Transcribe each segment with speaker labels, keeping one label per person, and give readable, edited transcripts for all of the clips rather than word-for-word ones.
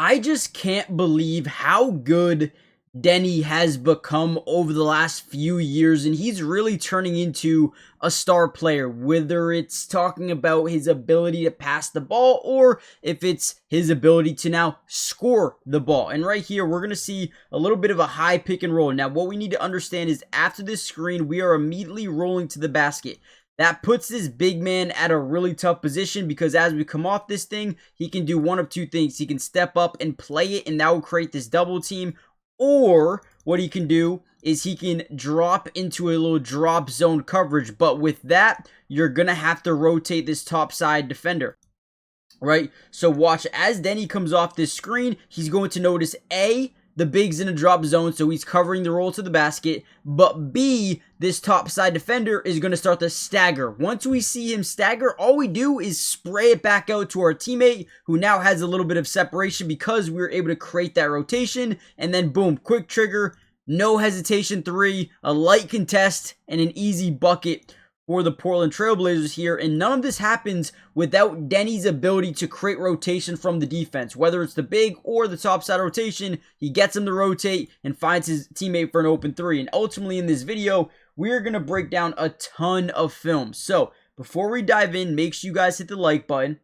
Speaker 1: I just can't believe how good Deni has become over the last few years, and he's really turning into a star player, whether it's talking about his ability to pass the ball or if it's his ability to now score the ball. And right here, we're going to see a little bit of a high pick and roll. Now, what we need to understand is after this screen, we are immediately rolling to the basket. That puts this big man at a really tough position because as we come off this thing, he can do one of two things. He can step up and play it, and that will create this double team. Or what he can do is he can drop into a little drop zone coverage. But with that, you're going to have to rotate this top side defender. Right? So watch as Deni comes off this screen, he's going to notice A, the big's in a drop zone, so he's covering the roll to the basket. But B, this top side defender is going to start to stagger. Once we see him stagger, all we do is spray it back out to our teammate, who now has a little bit of separation because we were able to create that rotation. And then boom, quick trigger, no hesitation three, a light contest, and an easy bucket for the Portland Trailblazers here. And none of this happens without Deni's ability to create rotation from the defense. Whether it's the big or the top side rotation, he gets him to rotate and finds his teammate for an open three. And ultimately in this video, we're going to break down a ton of film. So before we dive in, make sure you guys hit the like button.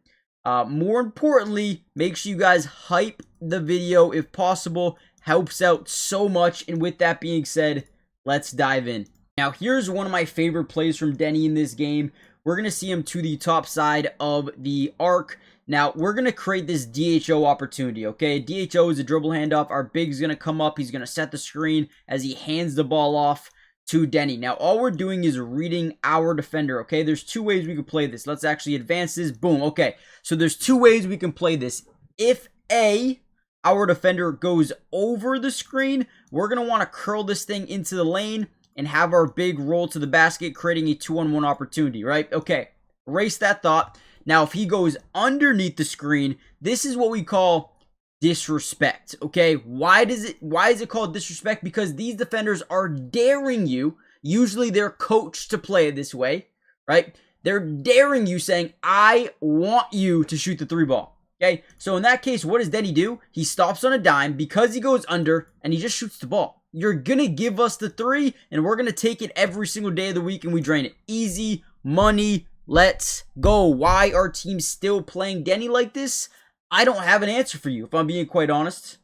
Speaker 1: More importantly, make sure you guys hype the video if possible. Helps out so much. And with that being said, let's dive in. Now, here's one of my favorite plays from Deni in this game. We're going to see him to the top side of the arc. Now, we're going to create this DHO opportunity, okay? DHO is a dribble handoff. Our big's going to come up. He's going to set the screen as he hands the ball off to Deni. Now, all we're doing is reading our defender, okay? There's two ways we can play this. Let's actually advance this. Boom, okay. So there's two ways we can play this. If A, our defender goes over the screen, we're going to want to curl this thing into the lane and have our big roll to the basket, creating a 2-on-1 opportunity, right? Okay, erase that thought. Now, if he goes underneath the screen, this is what we call disrespect, okay? Why is it called disrespect? Because these defenders are daring you. Usually they're coached to play it this way, right? They're daring you, saying, I want you to shoot the three ball. Okay, so in that case, what does Deni do? He stops on a dime because he goes under and he just shoots the ball. You're going to give us the three and we're going to take it every single day of the week and we drain it. Easy money. Let's go. Why are teams still playing Deni like this? I don't have an answer for you, if I'm being quite honest.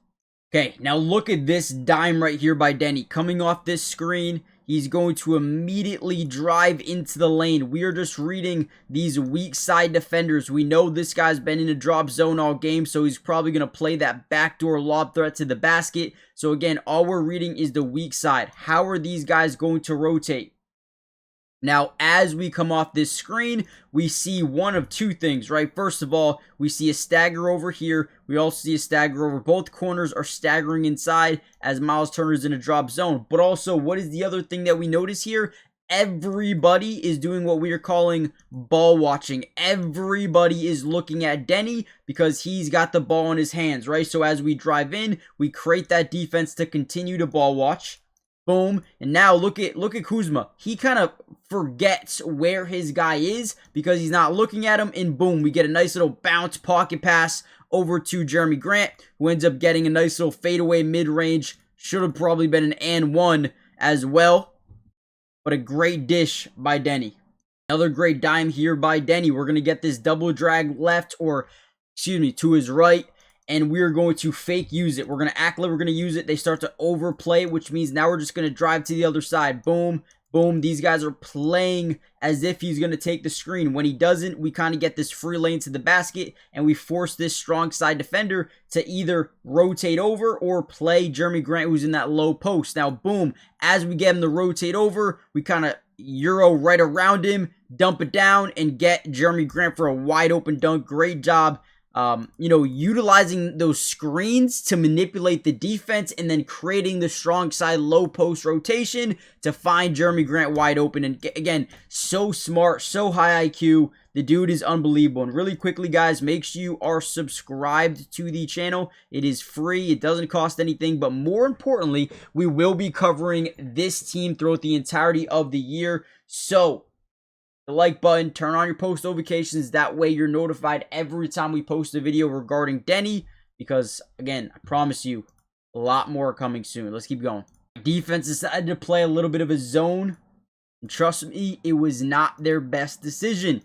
Speaker 1: Okay, now look at this dime right here by Deni. Coming off this screen, he's going to immediately drive into the lane. We are just reading these weak side defenders. We know this guy's been in a drop zone all game, so he's probably going to play that backdoor lob threat to the basket. So again, all we're reading is the weak side. How are these guys going to rotate? Now, as we come off this screen, we see one of two things, right? First of all, we see a stagger over here. We also see a stagger over. Both corners are staggering inside as Miles Turner's in a drop zone. But also, what is the other thing that we notice here? Everybody is doing what we are calling ball watching. Everybody is looking at Deni because he's got the ball in his hands, right? So as we drive in, we create that defense to continue to ball watch. Boom. And now look at Kuzma. He kind of forgets where his guy is because he's not looking at him. And boom, we get a nice little bounce pocket pass over to Jeremy Grant, who ends up getting a nice little fadeaway mid-range. Should have probably been an and one as well. But a great dish by Deni. Another great dime here by Deni. We're going to get this double drag left to his right. And we're going to fake use it. We're going to act like we're going to use it. They start to overplay, which means now we're just going to drive to the other side. Boom, boom. These guys are playing as if he's going to take the screen. When he doesn't, we kind of get this free lane to the basket, and we force this strong side defender to either rotate over or play Jeremy Grant, who's in that low post. Now, boom, as we get him to rotate over, we kind of Euro right around him, dump it down, and get Jeremy Grant for a wide open dunk. Great job. Utilizing those screens to manipulate the defense and then creating the strong side low post rotation to find Jeremy Grant wide open. And again, so smart, so high IQ. The dude is unbelievable. And really quickly, guys, make sure you are subscribed to the channel. It is free. It doesn't cost anything. But more importantly, we will be covering this team throughout the entirety of the year. So the like button, turn on your post notifications. That way you're notified every time we post a video regarding Deni, because, again, I promise you, a lot more coming soon. Let's keep going. Defense decided to play a little bit of a zone. And trust me, it was not their best decision.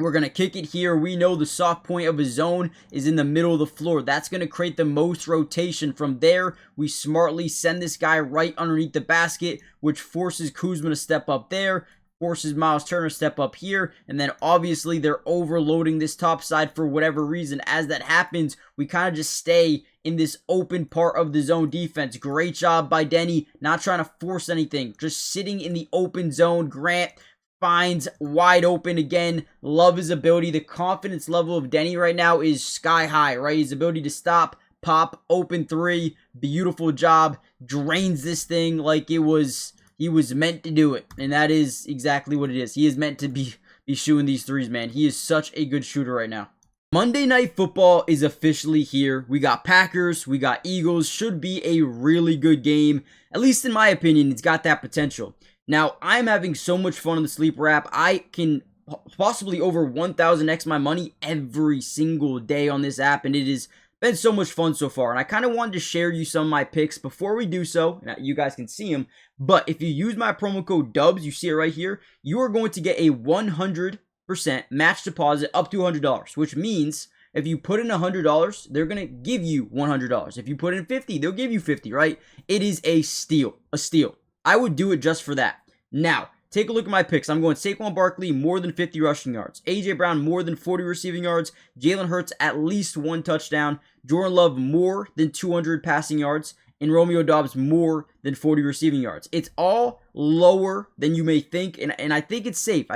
Speaker 1: We're going to kick it here. We know the soft point of a zone is in the middle of the floor. That's going to create the most rotation. From there, we smartly send this guy right underneath the basket, which forces Kuzma to step up there, forces Miles Turner to step up here, and then obviously they're overloading this top side for whatever reason. As that happens, we kind of just stay in this open part of the zone defense. Great job by Deni, not trying to force anything, just sitting in the open zone. Grant finds wide open again. Love his ability. The confidence level of Deni right now is sky high, right? His ability to stop, pop, open three. Beautiful job. Drains this thing like he was meant to do it. And that is exactly what it is. He is meant to be shooting these threes, man. He is such a good shooter right now. Monday Night Football is officially here. We got Packers, we got Eagles. Should be a really good game. At least in my opinion, it's got that potential. Now, I'm having so much fun on the Sleeper app. I can possibly over 1,000x my money every single day on this app, and it has been so much fun so far. And I kind of wanted to share you some of my picks before we do so. You guys can see them. But if you use my promo code DUBS, you see it right here, you are going to get a 100% match deposit up to $100, which means if you put in $100, they're going to give you $100. If you put in 50, they'll give you 50, right? It is a steal, I would do it just for that. Now, take a look at my picks. I'm going Saquon Barkley, more than 50 rushing yards. A.J. Brown, more than 40 receiving yards. Jalen Hurts, at least 1 touchdown. Jordan Love, more than 200 passing yards. And Romeo Doubs, more than 40 receiving yards. It's all lower than you may think, and I think it's safe.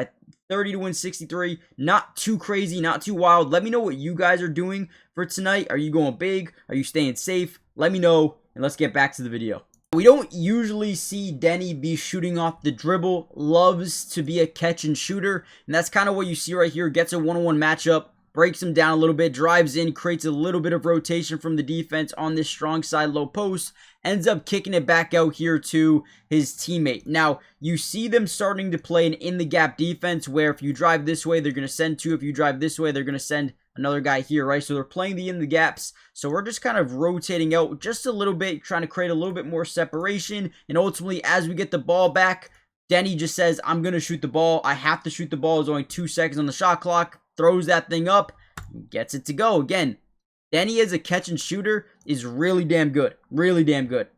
Speaker 1: 30 to win 63. Not too crazy, not too wild. Let me know what you guys are doing for tonight. Are you going big? Are you staying safe? Let me know, and let's get back to the video. We don't usually see Deni be shooting off the dribble. Loves to be a catch and shooter. And that's kind of what you see right here. Gets a one-on-one matchup. Breaks him down a little bit. Drives in. Creates a little bit of rotation from the defense on this strong side low post. Ends up kicking it back out here to his teammate. Now, you see them starting to play an in-the-gap defense where if you drive this way, they're going to send 2. If you drive this way, they're going to send another guy here, right? So they're playing the in the gaps. So we're just kind of rotating out just a little bit, trying to create a little bit more separation. And ultimately, as we get the ball back, Deni just says, I'm going to shoot the ball. I have to shoot the ball. There's only 2 seconds on the shot clock. Throws that thing up. Gets it to go. Again, Deni as a catch and shooter is really damn good. Really damn good.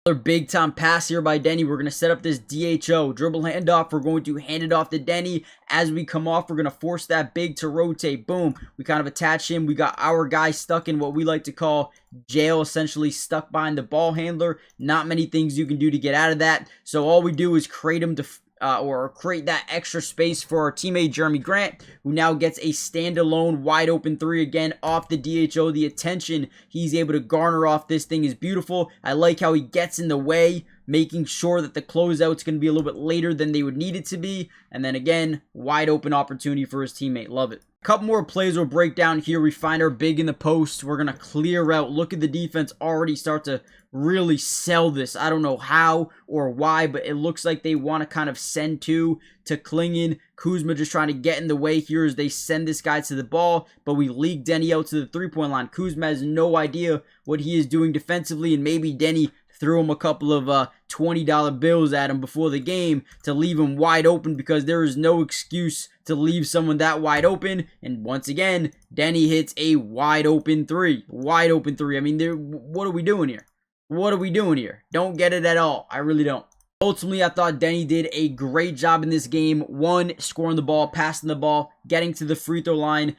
Speaker 1: Another big time pass here by Deni. We're going to set up this DHO, dribble handoff. We're going to hand it off to Deni. As we come off, we're going to force that big to rotate. Boom. We kind of attach him. We got our guy stuck in what we like to call jail, essentially stuck behind the ball handler. Not many things you can do to get out of that. So all we do is create him to or create that extra space for our teammate Jeremy Grant, who now gets a standalone wide open 3 again off the DHO. The attention he's able to garner off this thing is beautiful. I like how he gets in the way, making sure that the closeout's going to be a little bit later than they would need it to be. And then again, wide open opportunity for his teammate. Love it. Couple more plays we'll break down here. We find our big in the post. We're going to clear out. Look at the defense already start to really sell this. I don't know how or why, but it looks like they want to kind of send 2 to Klingon. Kuzma just trying to get in the way here as they send this guy to the ball, but we leak Deni out to the 3-point line. Kuzma has no idea what he is doing defensively, and maybe Deni threw him a couple of $20 bills at him before the game to leave him wide open, because there is no excuse to leave someone that wide open. And once again, Deni hits a wide open 3. Wide open 3. I mean, what are we doing here? What are we doing here? Don't get it at all. I really don't. Ultimately, I thought Deni did a great job in this game. 1, scoring the ball, passing the ball, getting to the free throw line,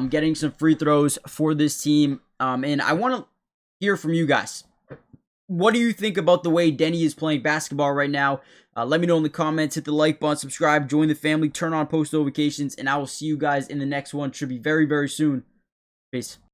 Speaker 1: getting some free throws for this team. And I want to hear from you guys. What do you think about the way Deni is playing basketball right now? Let me know in the comments. Hit the like button, subscribe, join the family, turn on post notifications, and I will see you guys in the next one. Should be very, very soon. Peace.